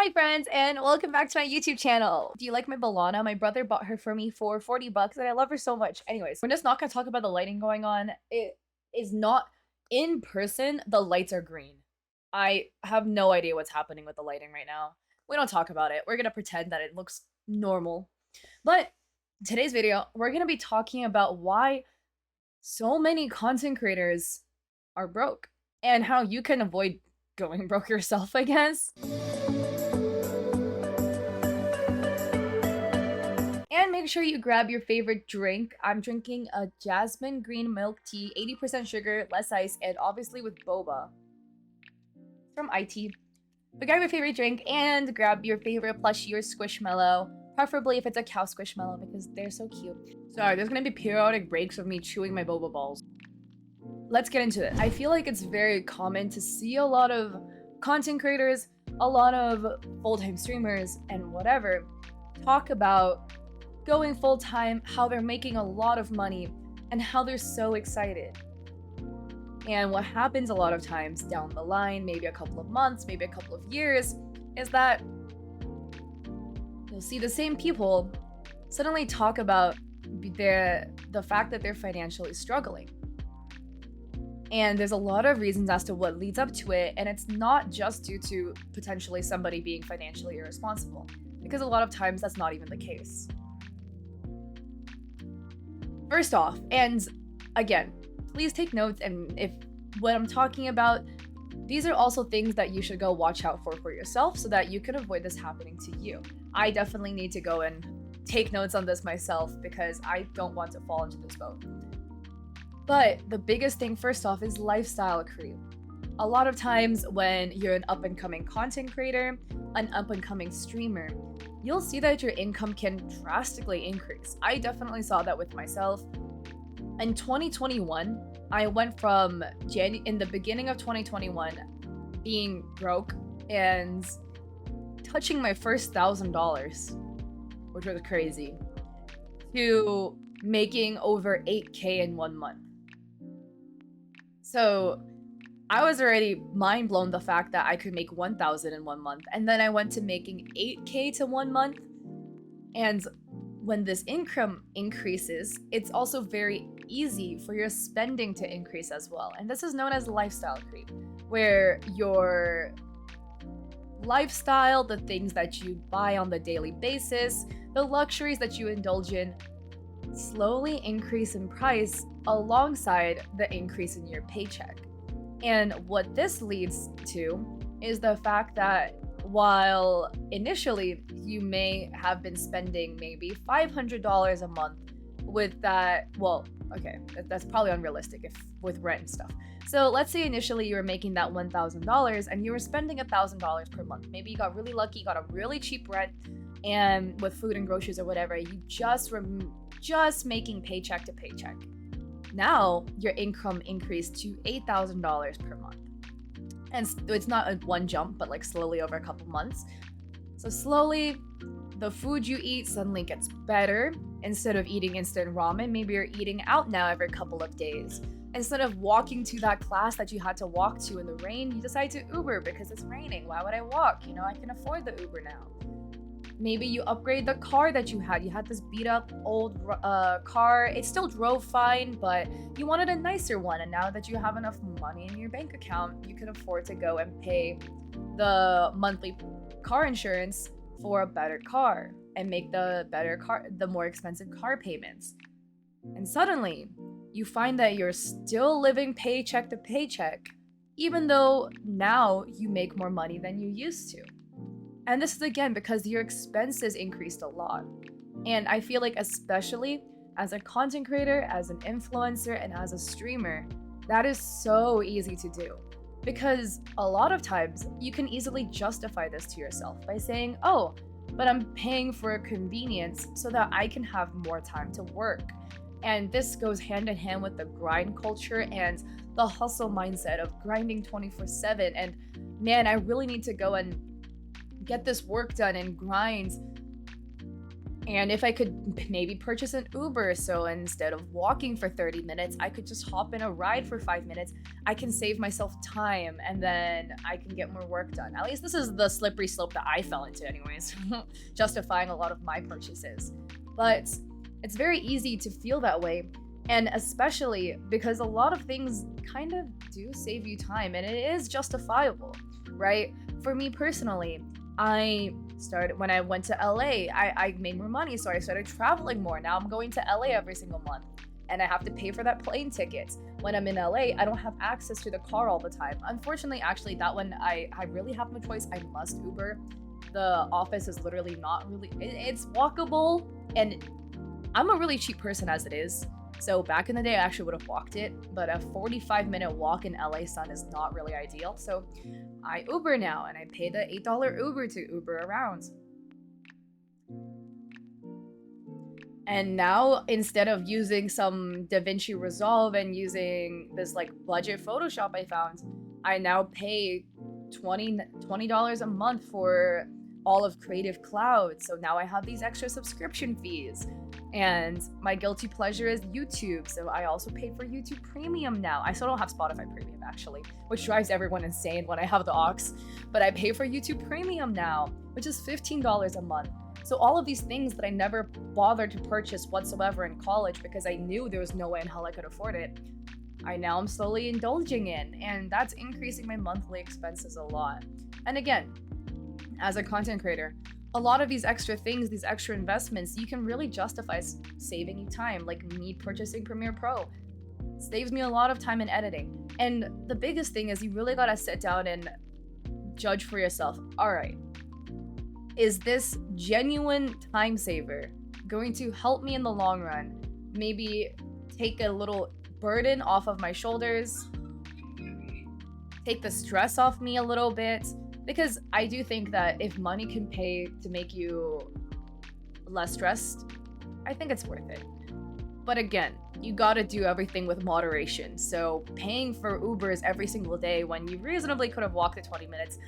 Hi friends, and welcome back to my YouTube channel. Do you like my Balana? My brother bought her for me for 40 bucks and I love her so much. Anyways, we're just not gonna talk about the lighting going on. It is not in person, the lights are green. I have no idea what's happening with the lighting right now. We don't talk about it. We're gonna pretend that it looks normal. But today's video, we're gonna be talking about why so many content creators are broke and how you can avoid going broke yourself, I guess. And make sure you grab your favorite drink. I'm drinking a jasmine green milk tea, 80% sugar, less ice, and obviously with boba. From IT. But grab your favorite drink and grab your favorite plushie or squishmallow. Preferably if it's a cow squishmallow because they're so cute. Sorry, there's gonna be periodic breaks of me chewing my boba balls. Let's get into it. I feel like it's very common to see a lot of content creators, a lot of full-time streamers, and whatever talk about going full-time, how they're making a lot of money, and how they're so excited. And what happens a lot of times down the line, maybe a couple of months, maybe a couple of years, is that you'll see the same people suddenly talk about the fact that they're financially struggling. And there's a lot of reasons as to what leads up to it, and it's not just due to potentially somebody being financially irresponsible, because a lot of times that's not even the case. First off, and again, please take notes, and if what I'm talking about, these are also things that you should go watch out for yourself so that you can avoid this happening to you. I definitely need to go and take notes on this myself because I don't want to fall into this boat. But the biggest thing first off is lifestyle creep. A lot of times when you're an up-and-coming content creator, an up-and-coming streamer, you'll see that your income can drastically increase. I definitely saw that with myself. In 2021, I went from in the beginning of 2021 being broke and touching my first $1,000, which was crazy, to making over 8K in 1 month. So I was already mind blown the fact that I could make 1,000 in 1 month, and then I went to making 8K to 1 month. And when this income increases, it's also very easy for your spending to increase as well. And this is known as lifestyle creep, where your lifestyle, the things that you buy on the daily basis, the luxuries that you indulge in, slowly increase in price alongside the increase in your paycheck. And what this leads to is the fact that while initially you may have been spending maybe $500 a month with that, well, okay, that's probably unrealistic if with rent and stuff. So let's say initially you were making that $1,000 and you were spending $1,000 per month. Maybe you got really lucky, got a really cheap rent, and with food and groceries or whatever, you just making paycheck to paycheck. Now your income increased to $8,000 per month. And it's not a one jump, but like slowly over a couple months. So slowly, the food you eat suddenly gets better. Instead of eating instant ramen, maybe you're eating out now every couple of days. Instead of walking to that class that you had to walk to in the rain, you decide to Uber because it's raining. Why would I walk? You know, I can afford the Uber now. Maybe you upgrade the car that you had. You had this beat up old car. It still drove fine, but you wanted a nicer one. And now that you have enough money in your bank account, you can afford to go and pay the monthly car insurance for a better car and make the more expensive car payments. And suddenly, you find that you're still living paycheck to paycheck, even though now you make more money than you used to. And this is again because your expenses increased a lot. And I feel like especially as a content creator, as an influencer, and as a streamer, that is so easy to do. Because a lot of times you can easily justify this to yourself by saying, oh, but I'm paying for convenience so that I can have more time to work. And this goes hand in hand with the grind culture and the hustle mindset of grinding 24/7. And man, I really need to go and get this work done and grind And if I could maybe purchase an Uber, so instead of walking for 30 minutes, I could just hop in a ride for 5 minutes. I can save myself time and then I can get more work done. At least this is the slippery slope that I fell into, anyways, justifying a lot of my purchases. But it's very easy to feel that way. And especially because a lot of things kind of do save you time and it is justifiable, right? For me personally, I started when I went to LA, I made more money, so I started traveling more. Now I'm going to LA every single month and I have to pay for that plane ticket. When I'm in LA, I don't have access to the car all the time. Unfortunately, actually, that one, I really have no choice. I must Uber. The office is literally not really, it's walkable, and I'm a really cheap person as it is. So back in the day, I actually would have walked it, but a 45-minute walk in LA sun is not really ideal. So I Uber now, and I pay the $8 Uber to Uber around. And now, instead of using some DaVinci Resolve and using this like budget Photoshop I found, I now pay $20 a month for all of Creative Cloud. So now I have these extra subscription fees. And my guilty pleasure is YouTube, so I also pay for YouTube Premium now. I still don't have Spotify Premium, actually, which drives everyone insane when I have the aux. But I pay for YouTube Premium now, which is $15 a month. So all of these things that I never bothered to purchase whatsoever in college because I knew there was no way in hell I could afford it, I now am slowly indulging in, and that's increasing my monthly expenses a lot. And again, as a content creator, a lot of these extra things, these extra investments, you can really justify saving you time, like me purchasing Premiere Pro. It saves me a lot of time in editing. And the biggest thing is you really gotta sit down and judge for yourself. All right, is this genuine time saver going to help me in the long run? Maybe take a little burden off of my shoulders, take the stress off me a little bit. Because I do think that if money can pay to make you less stressed, I think it's worth it. But again, you gotta do everything with moderation. So paying for Ubers every single day when you reasonably could have walked the 20 minutes,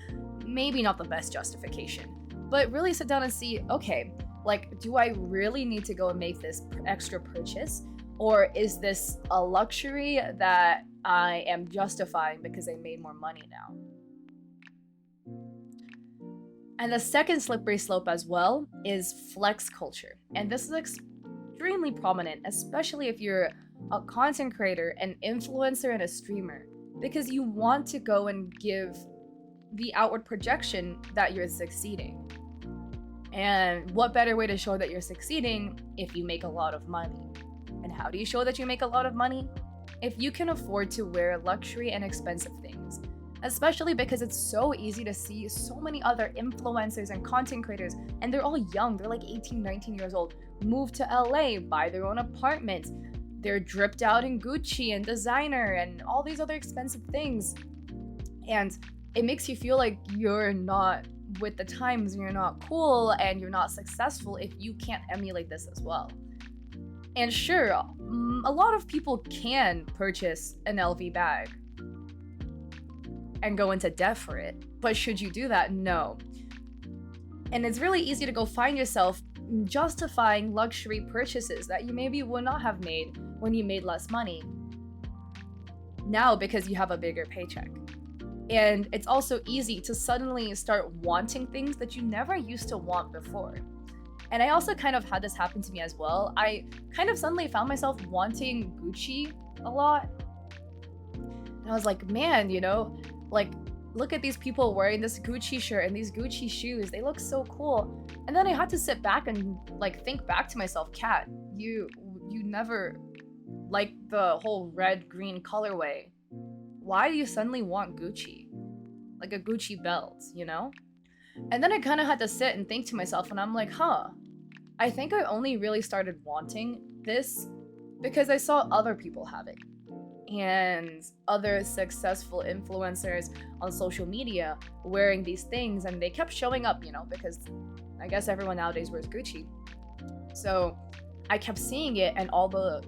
maybe not the best justification. But really sit down and see, okay, like, do I really need to go and make this extra purchase? Or is this a luxury that I am justifying because I made more money now? And the second slippery slope as well is flex culture. And this is extremely prominent, especially if you're a content creator, an influencer, and a streamer, because you want to go and give the outward projection that you're succeeding. And what better way to show that you're succeeding if you make a lot of money? And how do you show that you make a lot of money? If you can afford to wear luxury and expensive things. Especially because it's so easy to see so many other influencers and content creators, and they're all young, they're like 18, 19 years old, move to LA, buy their own apartment, they're dripped out in Gucci and designer and all these other expensive things. And it makes you feel like you're not with the times, you're not cool, and you're not successful if you can't emulate this as well. And sure, a lot of people can purchase an LV bag and go into debt for it. But should you do that? No. And it's really easy to go find yourself justifying luxury purchases that you maybe would not have made when you made less money now because you have a bigger paycheck. And it's also easy to suddenly start wanting things that you never used to want before. And I also kind of had this happen to me as well. I kind of suddenly found myself wanting Gucci a lot. And I was like, man, like, look at these people wearing this Gucci shirt and these Gucci shoes. They look so cool. And then I had to sit back and like think back to myself, Kat, you never liked the whole red-green colorway. Why do you suddenly want Gucci? Like a Gucci belt, And then I kind of had to sit and think to myself, and I'm like, I think I only really started wanting this because I saw other people have it. And other successful influencers on social media wearing these things, and they kept showing up, because I guess everyone nowadays wears Gucci. So I kept seeing it, and all the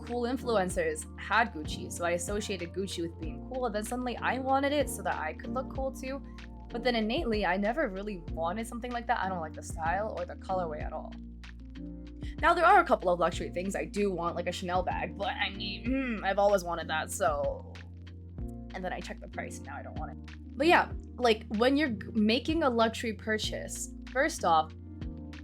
cool influencers had Gucci, so I associated Gucci with being cool. And then suddenly I wanted it so that I could look cool too. But then innately, I never really wanted something like that. I don't like the style or the colorway at all. Now, there are a couple of luxury things I do want, like a Chanel bag, but I mean, I've always wanted that, so... And then I check the price, and now I don't want it. But yeah, like, when you're making a luxury purchase, first off,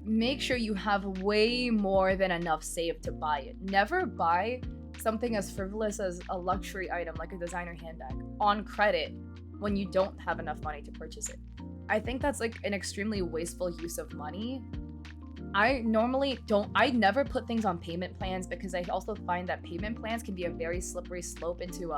make sure you have way more than enough saved to buy it. Never buy something as frivolous as a luxury item, like a designer handbag, on credit when you don't have enough money to purchase it. I think that's like an extremely wasteful use of money. I never put things on payment plans because I also find that payment plans can be a very slippery slope into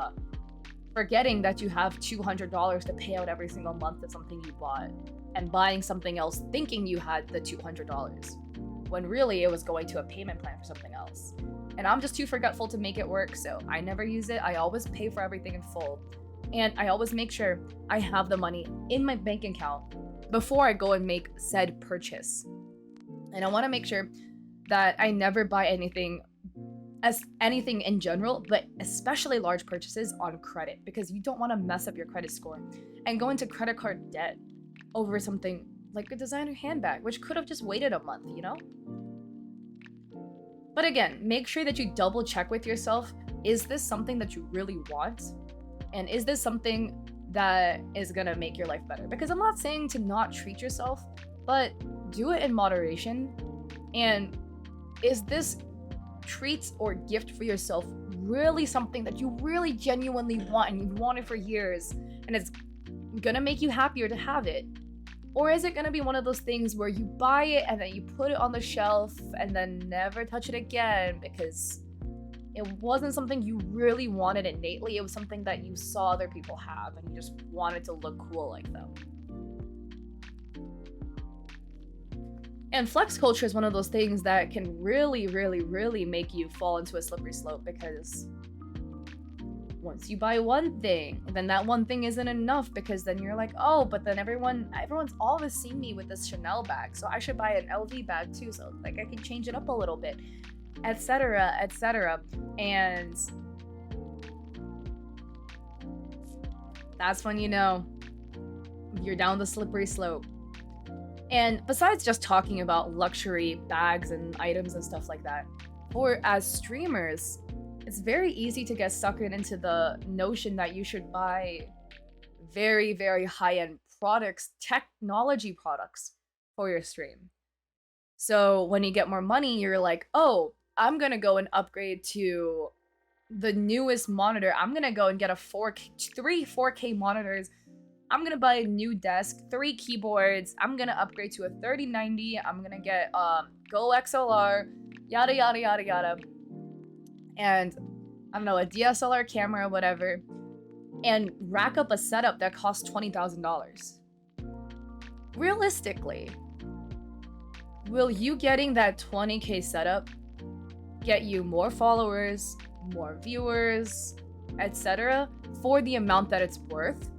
forgetting that you have $200 to pay out every single month of something you bought and buying something else thinking you had the $200 when really it was going to a payment plan for something else. And I'm just too forgetful to make it work, so I never use it. I always pay for everything in full. And I always make sure I have the money in my bank account before I go and make said purchase. And I want to make sure that I never buy anything in general, but especially large purchases on credit, because you don't want to mess up your credit score and go into credit card debt over something like a designer handbag, which could have just waited a month, you know? But again, make sure that you double check with yourself. Is this something that you really want? And is this something that is gonna make your life better? Because I'm not saying to not treat yourself, but do it in moderation. And is this treat or gift for yourself really something that you really genuinely want and you've wanted for years and it's gonna make you happier to have it? Or is it gonna be one of those things where you buy it and then you put it on the shelf and then never touch it again because it wasn't something you really wanted innately, it was something that you saw other people have and you just wanted to look cool like them? And flex culture is one of those things that can really, really, really make you fall into a slippery slope, because once you buy one thing, then that one thing isn't enough, because then you're like, oh, but then everyone's always seen me with this Chanel bag, so I should buy an LV bag too, so like I can change it up a little bit, etc., etc. And that's when you know you're down the slippery slope. And besides just talking about luxury bags and items and stuff like that, as streamers, it's very easy to get suckered into the notion that you should buy very, very high-end products, technology products for your stream. So when you get more money, you're like, oh, I'm gonna go and upgrade to the newest monitor. I'm gonna go and get three 4K monitors. I'm gonna buy a new desk, 3 keyboards. I'm gonna upgrade to a 3090. I'm gonna get Go XLR, yada yada yada yada, and I don't know, a DSLR camera, whatever, and rack up a setup that costs $20,000. Realistically, will you getting that 20K setup get you more followers, more viewers, etc. for the amount that it's worth?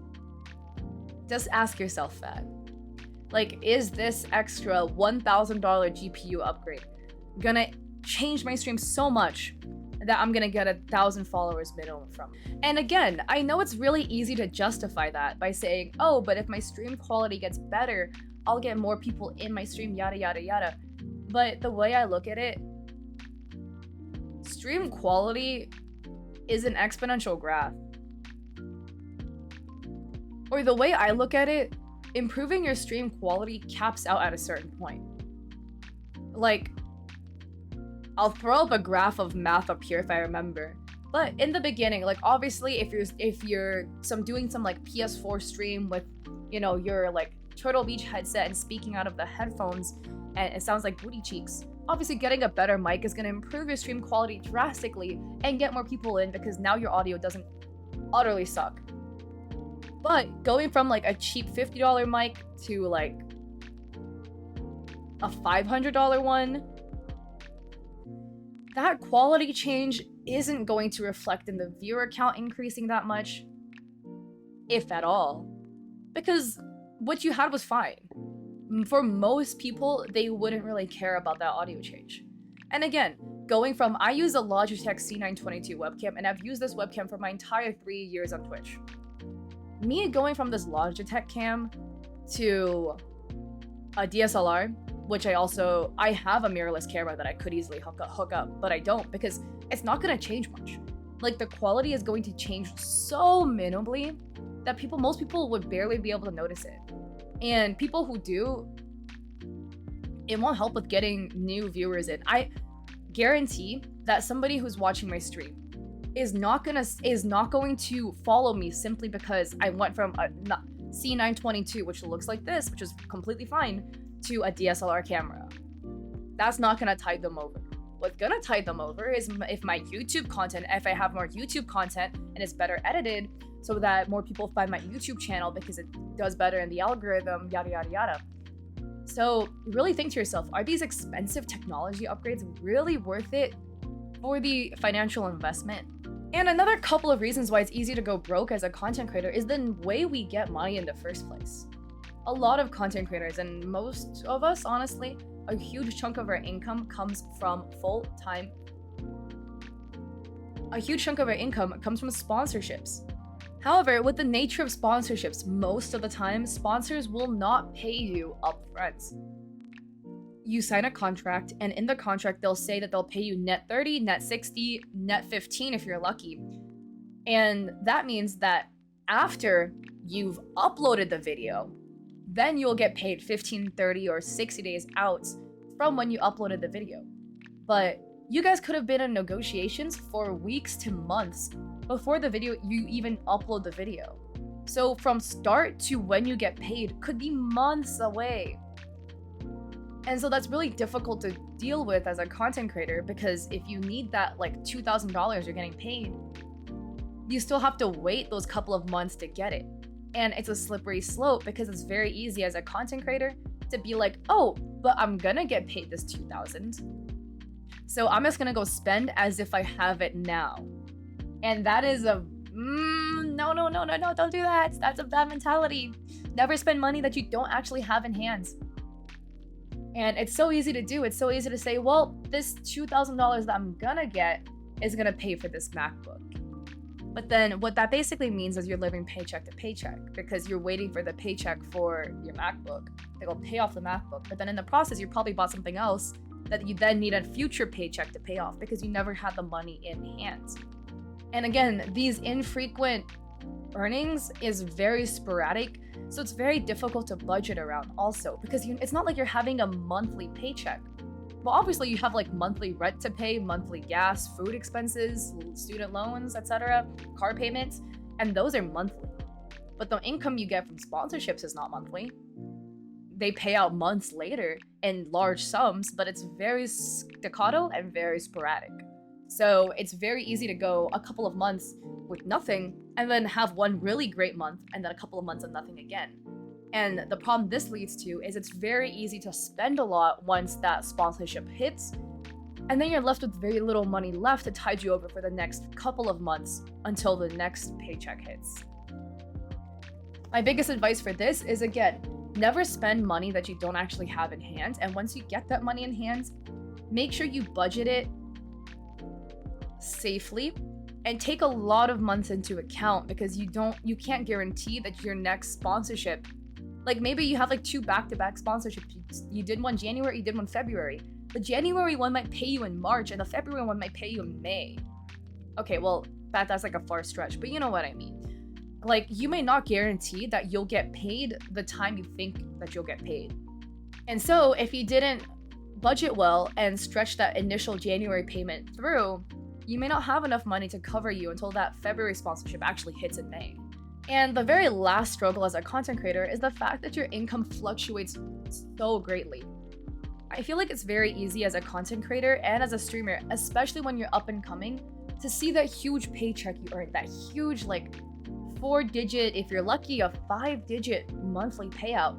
Just ask yourself that. Like, is this extra $1,000 GPU upgrade gonna change my stream so much that I'm gonna get 1,000 followers minimum from? And again, I know it's really easy to justify that by saying, oh, but if my stream quality gets better, I'll get more people in my stream, yada yada yada. But the way I look at it, stream quality is an exponential graph. Or the way I look at it, improving your stream quality caps out at a certain point. Like, I'll throw up a graph of math up here if I remember. But in the beginning, like obviously if you're doing some like PS4 stream with, you know, your like Turtle Beach headset and speaking out of the headphones and it sounds like booty cheeks, obviously getting a better mic is going to improve your stream quality drastically and get more people in because now your audio doesn't utterly suck. But going from like a cheap $50 mic to like a $500 one, that quality change isn't going to reflect in the viewer count increasing that much, if at all, because what you had was fine. For most people, they wouldn't really care about that audio change. And again, going from, I use a Logitech C922 webcam, and I've used this webcam for my entire 3 years on Twitch. Me going from this Logitech cam to a DSLR which I have a mirrorless camera that I could easily hook up, but I don't because it's not gonna change much. Like the quality is going to change so minimally that most people would barely be able to notice it. And people who do, it won't help with getting new viewers in. I guarantee that somebody who's watching my stream is not going to follow me simply because I went from a C922, which looks like this, which is completely fine, to a DSLR camera. That's not gonna tide them over. What's gonna tide them over is if I have more YouTube content and it's better edited so that more people find my YouTube channel because it does better in the algorithm, yada yada yada. So really think to yourself, are these expensive technology upgrades really worth it for the financial investment? And another couple of reasons why it's easy to go broke as a content creator is the way we get money in the first place. A lot of content creators, and most of us, honestly, a huge chunk of our income comes from full-time. A huge chunk of our income comes from sponsorships. However, with the nature of sponsorships, most of the time, sponsors will not pay you upfront. You sign a contract, and in the contract, they'll say that they'll pay you net 30, net 60, net 15 if you're lucky. And that means that after you've uploaded the video, then you'll get paid 15, 30, or 60 days out from when you uploaded the video. But you guys could have been in negotiations for weeks to months before you even upload the video. So from start to when you get paid could be months away. And so that's really difficult to deal with as a content creator, because if you need that like $2,000 you're getting paid, you still have to wait those couple of months to get it. And it's a slippery slope because it's very easy as a content creator to be like, oh, but I'm gonna get paid this $2,000. So I'm just gonna go spend as if I have it now. And that is no, don't do that. That's a bad mentality. Never spend money that you don't actually have in hand. And it's so easy to do. It's so easy to say, well, this $2,000 that I'm gonna get is gonna pay for this MacBook. But then what that basically means is you're living paycheck to paycheck because you're waiting for the paycheck for your MacBook that will pay off the MacBook. But then in the process, you probably bought something else that you then need a future paycheck to pay off because you never had the money in hand. And again, these infrequent earnings is very sporadic, so it's very difficult to budget around also because it's not like you're having a monthly paycheck. Well, obviously you have like monthly rent to pay, monthly gas, food expenses, student loans, etc., car payments, and those are monthly. But the income you get from sponsorships is not monthly. They pay out months later in large sums, but it's very staccato and very sporadic. So it's very easy to go a couple of months with nothing and then have one really great month and then a couple of months of nothing again. And the problem this leads to is it's very easy to spend a lot once that sponsorship hits, and then you're left with very little money left to tide you over for the next couple of months until the next paycheck hits. My biggest advice for this is, again, never spend money that you don't actually have in hand, and once you get that money in hand, make sure you budget it safely and take a lot of months into account because you can't guarantee that your next sponsorship, like maybe you have like 2 back-to-back sponsorships. You did one January, you did one February. The January one might pay you in March and the February one might pay you in May. Okay, well, that's like a far stretch, but you know what I mean. Like, you may not guarantee that you'll get paid the time you think that you'll get paid. And so if you didn't budget well and stretch that initial January payment through, you may not have enough money to cover you until that February sponsorship actually hits in May. And the very last struggle as a content creator is the fact that your income fluctuates so greatly. I feel like it's very easy as a content creator and as a streamer, especially when you're up and coming, to see that huge paycheck you earn, that huge like 4-digit, if you're lucky, a 5-digit monthly payout,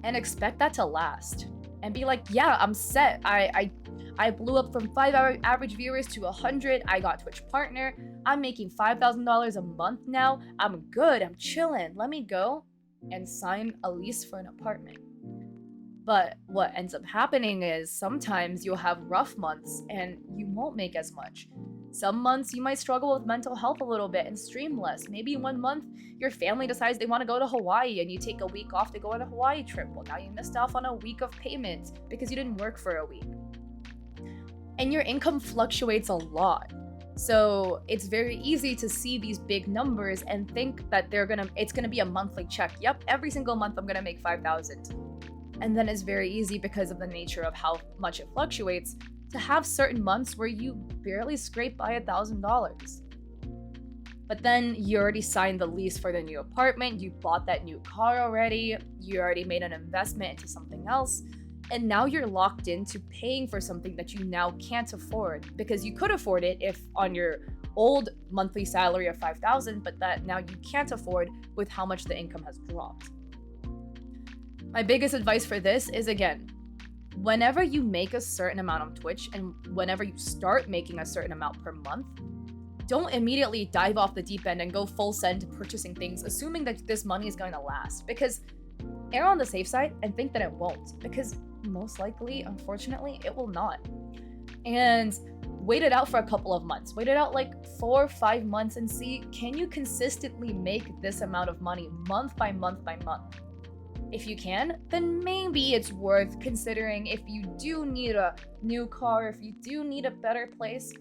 and expect that to last. And be like, yeah, I'm set. I blew up from 5 average viewers to 100. I got Twitch partner. I'm making $5,000 a month now. I'm good. I'm chilling. Let me go and sign a lease for an apartment. But what ends up happening is sometimes you'll have rough months and you won't make as much. Some months you might struggle with mental health a little bit and stream less. Maybe one month your family decides they want to go to Hawaii and you take a week off to go on a Hawaii trip. Well, now you missed off on a week of payments because you didn't work for a week. And your income fluctuates a lot. So it's very easy to see these big numbers and think that it's gonna be a monthly check. Yep, every single month I'm gonna make 5,000. And then it's very easy, because of the nature of how much it fluctuates, to have certain months where you barely scrape by $1,000. But then you already signed the lease for the new apartment, you bought that new car already, you already made an investment into something else, and now you're locked into paying for something that you now can't afford, because you could afford it if on your old monthly salary of 5,000, but that now you can't afford with how much the income has dropped. My biggest advice for this is, again, whenever you make a certain amount on Twitch and whenever you start making a certain amount per month, don't immediately dive off the deep end and go full send to purchasing things assuming that this money is going to last, because err on the safe side and think that it won't, because most likely, unfortunately, it will not. And wait it out for a couple of months. Wait it out like 4 or 5 months and see, can you consistently make this amount of money month by month by month? If you can, then maybe it's worth considering. If you do need a new car, if you do need a better place,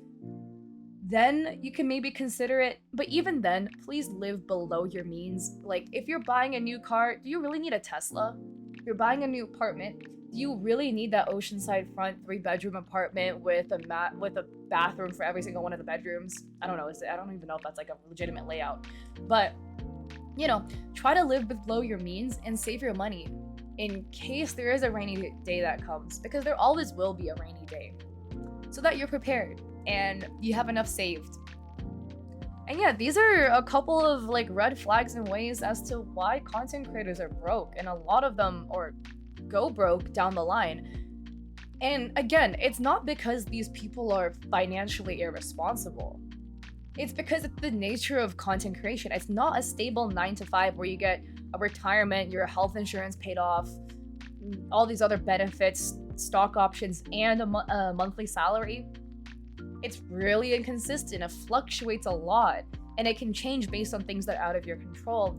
then you can maybe consider it. But even then, please live below your means. Like, if you're buying a new car, do you really need a Tesla? If you're buying a new apartment, do you really need that oceanside front 3-bedroom apartment with a bathroom for every single one of the bedrooms? I don't know. I don't even know if that's like a legitimate layout. But try to live below your means and save your money in case there is a rainy day that comes, because there always will be a rainy day, so that you're prepared and you have enough saved. And yeah, these are a couple of like red flags and ways as to why content creators are broke, and a lot of them or go broke down the line. And again, it's not because these people are financially irresponsible. It's because it's the nature of content creation. It's not a stable 9 to 5 where you get a retirement, your health insurance paid off, all these other benefits, stock options, and a monthly salary. It's really inconsistent. It fluctuates a lot, and it can change based on things that are out of your control.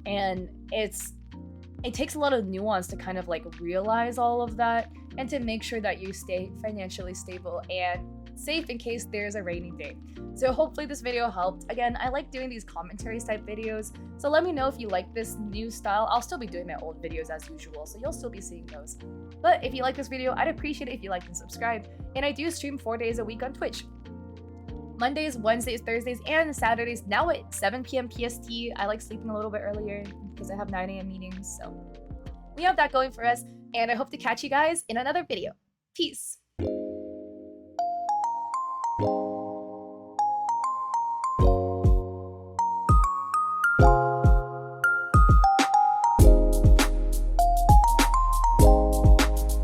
And it takes a lot of nuance to kind of like realize all of that and to make sure that you stay financially stable and safe in case there's a rainy day. So hopefully this video helped. Again, I like doing these commentaries type videos, so let me know if you like this new style. I'll still be doing my old videos as usual, so you'll still be seeing those. But if you like this video, I'd appreciate it if you liked and subscribed. And I do stream 4 days a week on Twitch. Mondays, Wednesdays, Thursdays, and Saturdays, now at 7 p.m. PST. I like sleeping a little bit earlier because I have 9 a.m. meetings, so we have that going for us. And I hope to catch you guys in another video. Peace!